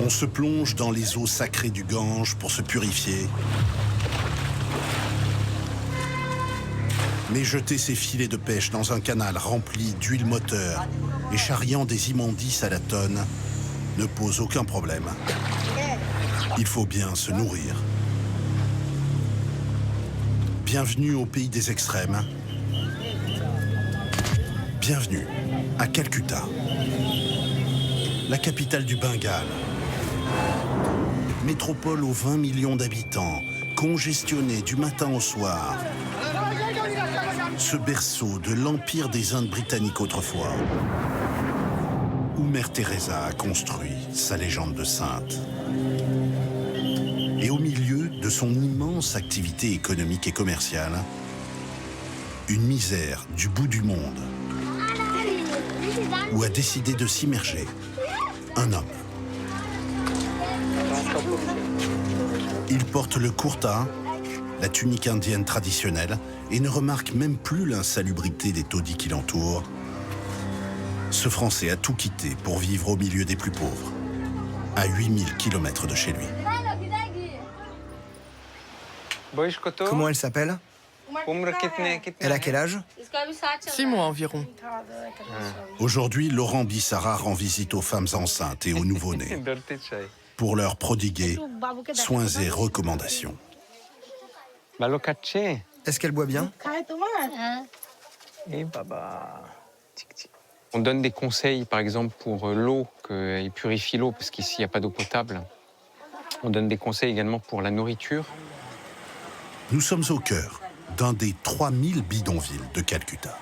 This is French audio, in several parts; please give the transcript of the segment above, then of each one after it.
On se plonge dans les eaux sacrées du Gange pour se purifier. Mais jeter ses filets de pêche dans un canal rempli d'huile moteur et charriant des immondices à la tonne ne pose aucun problème. Il faut bien se nourrir. Bienvenue au pays des extrêmes. Bienvenue à Calcutta, la capitale du Bengale. Métropole aux 20 millions d'habitants, congestionnée du matin au soir. Ce berceau de l'Empire des Indes britanniques autrefois, où Mère Teresa a construit sa légende de sainte. Et au milieu de son immense activité économique et commerciale, une misère du bout du monde, où a décidé de s'immerger un homme. Il porte le kurta, la tunique indienne traditionnelle, et ne remarque même plus l'insalubrité des taudis qui l'entourent. Ce Français a tout quitté pour vivre au milieu des plus pauvres, à 8000 km de chez lui. Comment elle s'appelle? Elle a quel âge? 6 mois environ. Aujourd'hui, Laurent Bissara rend visite aux femmes enceintes et aux nouveau-nés pour leur prodiguer soins et recommandations. Est-ce qu'elle boit bien? On donne des conseils, par exemple, pour l'eau, qu'ils purifient l'eau, parce qu'ici, il n'y a pas d'eau potable. On donne des conseils également pour la nourriture. Nous sommes au cœur d'un des 3000 bidonvilles de Calcutta.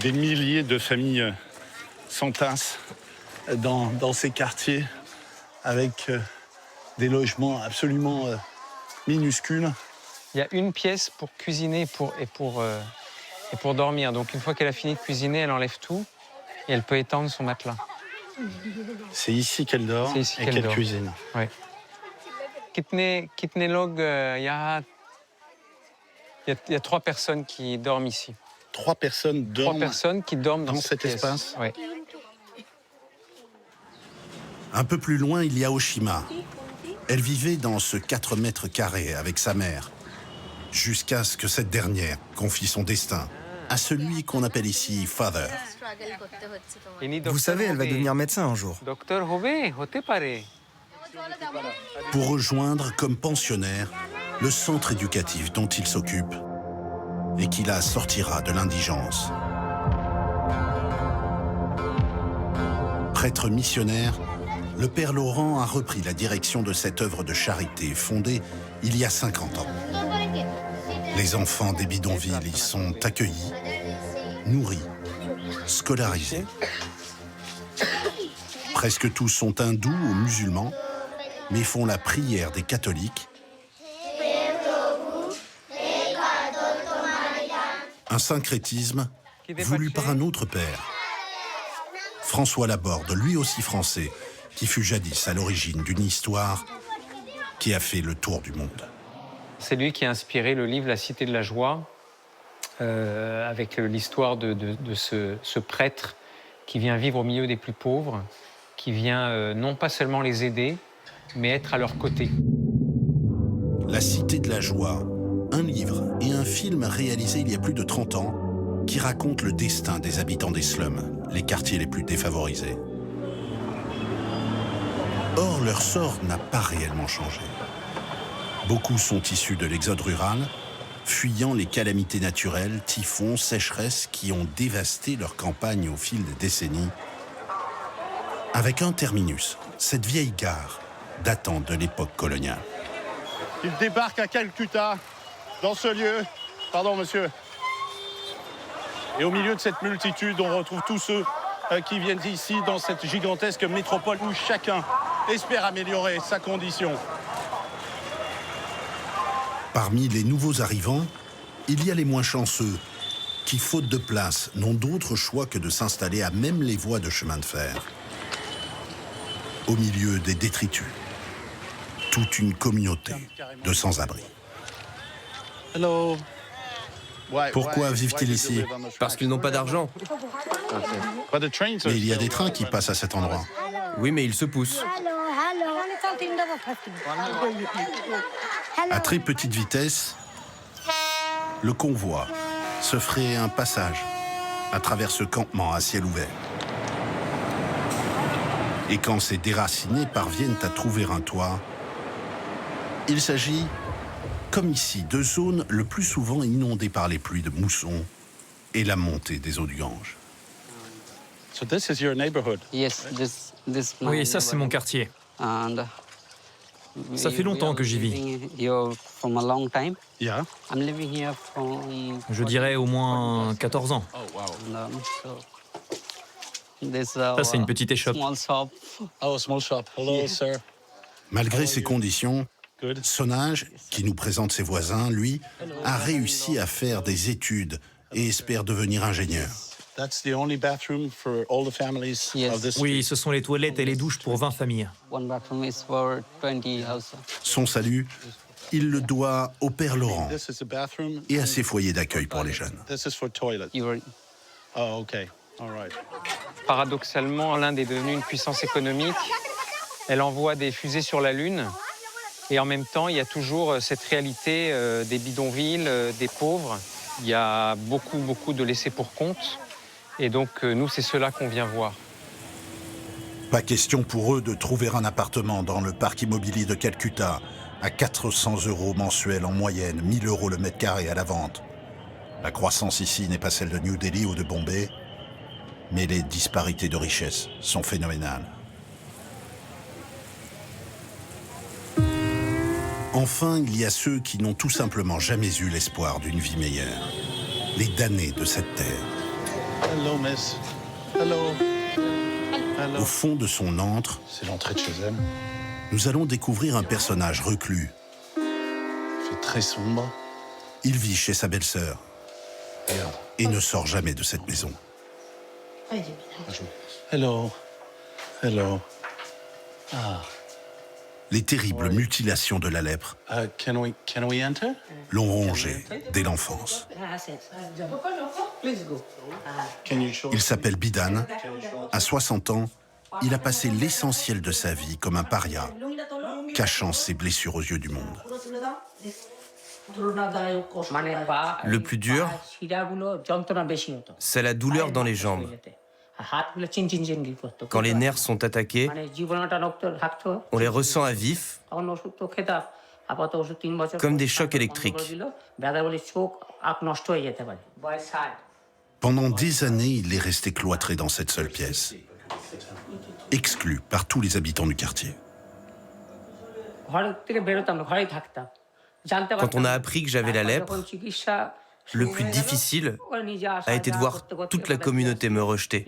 Des milliers de familles s'entassent dans ces quartiers avec des logements absolument minuscules. Il y a une pièce pour cuisiner et pour dormir. Donc, une fois qu'elle a fini de cuisiner, elle enlève tout et elle peut étendre son matelas. C'est ici qu'elle dort C'est ici et qu'elle qu'elle dort. cuisine. Oui. Kitne log, il y a 3 personnes qui dorment ici. 3 personnes dorment 3 personnes qui dorment dans cet pièce. espace. Oui. Un peu plus loin, il y a Oshima. Elle vivait dans ce 4 mètres carrés avec sa mère, jusqu'à ce que cette dernière confie son destin à celui qu'on appelle ici Father. Vous savez, elle va devenir médecin un jour. Docteur Hobe, hote pare. Pour rejoindre comme pensionnaire le centre éducatif dont il s'occupe et qui la sortira de l'indigence. Prêtre missionnaire, le père Laurent a repris la direction de cette œuvre de charité fondée il y a 50 ans. Les enfants des bidonvilles y sont accueillis, nourris, scolarisés. Presque tous sont hindous ou musulmans, mais font la prière des catholiques. Un syncrétisme voulu par un autre père, François Laborde, lui aussi français, qui fut jadis à l'origine d'une histoire qui a fait le tour du monde. C'est lui qui a inspiré le livre La Cité de la Joie, avec l'histoire de ce prêtre qui vient vivre au milieu des plus pauvres, qui vient non pas seulement les aider, mais être à leur côté. La Cité de la Joie, un livre et un film réalisé il y a plus de 30 ans qui racontent le destin des habitants des slums, les quartiers les plus défavorisés. Or, leur sort n'a pas réellement changé. Beaucoup sont issus de l'exode rural, fuyant les calamités naturelles, typhons, sécheresses qui ont dévasté leur campagne au fil des décennies. Avec un terminus, cette vieille gare datant de l'époque coloniale. Il débarque à Calcutta, dans ce lieu. Pardon, monsieur. Et au milieu de cette multitude, on retrouve tous ceux qui viennent ici, dans cette gigantesque métropole où chacun espère améliorer sa condition. Parmi les nouveaux arrivants, il y a les moins chanceux, qui, faute de place, n'ont d'autre choix que de s'installer à même les voies de chemin de fer. Au milieu des détritus, toute une communauté de sans-abri. Hello. Pourquoi vivent-ils ici? Parce qu'ils n'ont pas d'argent. Mais il y a des trains qui passent à cet endroit. Oui, mais ils se poussent. À très petite vitesse, le convoi se ferait un passage à travers ce campement à ciel ouvert. Et quand ces déracinés parviennent à trouver un toit, il s'agit, comme ici, de zones le plus souvent inondées par les pluies de mousson et la montée des eaux du Gange. So this is your neighborhood. Yes, Oui, ça c'est mon quartier. Ça fait longtemps que j'y vis. Yeah. Je dirais au moins 14 ans. Oh wow. Ça c'est une petite échoppe. Oh, small shop. Hello, sir. Malgré ces conditions, Good. Sonage, qui nous présente ses voisins, lui, a réussi à faire des études et espère devenir ingénieur. That's the only bathroom for all the families of this Oui, street. ce sont les toilettes et les douches pour 20 familles. Son salut, il le doit au Père Laurent This is a bathroom. et à ses foyers d'accueil pour les jeunes. This is for toilet. Oh, okay. All right. Paradoxalement, l'Inde est devenue une puissance économique. Elle envoie des fusées sur la Lune. Et en même temps, il y a toujours cette réalité des bidonvilles, des pauvres. Il y a beaucoup de laissés pour compte. Et donc, nous, c'est cela qu'on vient voir. Pas question pour eux de trouver un appartement dans le parc immobilier de Calcutta à 400 € mensuels en moyenne, 1000 € le mètre carré à la vente. La croissance ici n'est pas celle de New Delhi ou de Bombay, mais les disparités de richesse sont phénoménales. Enfin, il y a ceux qui n'ont tout simplement jamais eu l'espoir d'une vie meilleure. Les damnés de cette terre. Hello, miss. Hello. Hello. Au fond de son antre, C'est l'entrée de chez elle. nous allons découvrir un personnage reclus. Il fait très sombre. Il vit chez sa belle-sœur et ne sort jamais de cette maison. Hello. Hello. Les terribles mutilations de la lèpre Can we enter? l'ont rongé dès l'enfance. Can you show? Il s'appelle Bidan. À 60 ans, il a passé l'essentiel de sa vie comme un paria, cachant ses blessures aux yeux du monde. Le plus dur, c'est la douleur dans les jambes. Quand les nerfs sont attaqués, on les ressent à vif, comme des chocs électriques. Pendant des années, il est resté cloîtré dans cette seule pièce, exclu par tous les habitants du quartier. Quand on a appris que j'avais la lèpre, le plus difficile a été de voir toute la communauté me rejeter.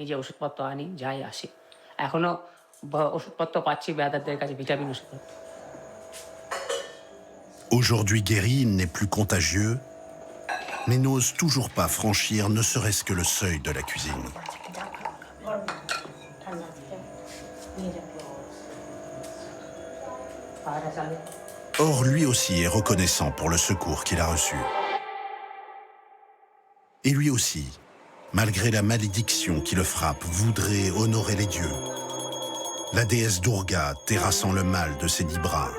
Aujourd'hui guéri, il n'est plus contagieux, mais n'ose toujours pas franchir ne serait-ce que le seuil de la cuisine. Or, lui aussi est reconnaissant pour le secours qu'il a reçu. Et lui aussi, malgré la malédiction qui le frappe, voudrait honorer les dieux. La déesse Durga terrassant le mal de ses 10 bras.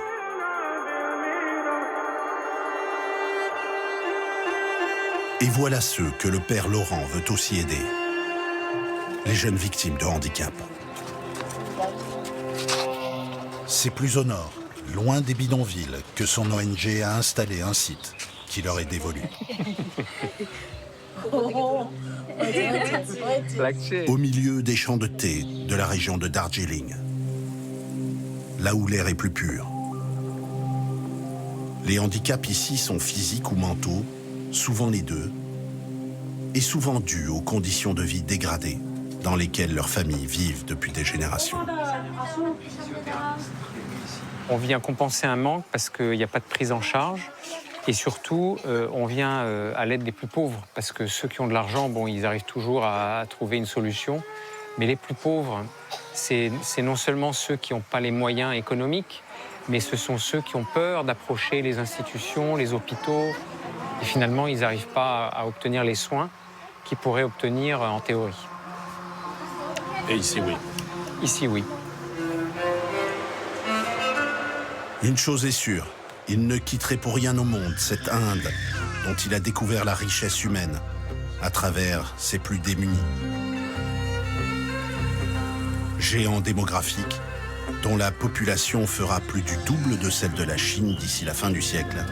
Et voilà ceux que le Père Laurent veut aussi aider. Les jeunes victimes de handicap. C'est plus au nord, loin des bidonvilles, que son ONG a installé un site qui leur est dévolu. Au milieu des champs de thé de la région de Darjeeling, là où l'air est plus pur. Les handicaps ici sont physiques ou mentaux, souvent les deux, et souvent dus aux conditions de vie dégradées dans lesquelles leurs familles vivent depuis des générations. On vient compenser un manque parce qu'il n'y a pas de prise en charge. Et surtout, on vient à l'aide des plus pauvres, parce que ceux qui ont de l'argent, bon, ils arrivent toujours à trouver une solution. Mais les plus pauvres, c'est non seulement ceux qui n'ont pas les moyens économiques, mais ce sont ceux qui ont peur d'approcher les institutions, les hôpitaux. Et finalement, ils n'arrivent pas à obtenir les soins qu'ils pourraient obtenir en théorie. Et ici, oui. Ici, oui. Une chose est sûre, il ne quitterait pour rien au monde cette Inde dont il a découvert la richesse humaine à travers ses plus démunis. Géant démographique dont la population fera plus du double de celle de la Chine d'ici la fin du siècle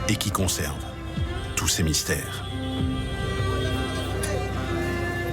et qui conserve tous ses mystères.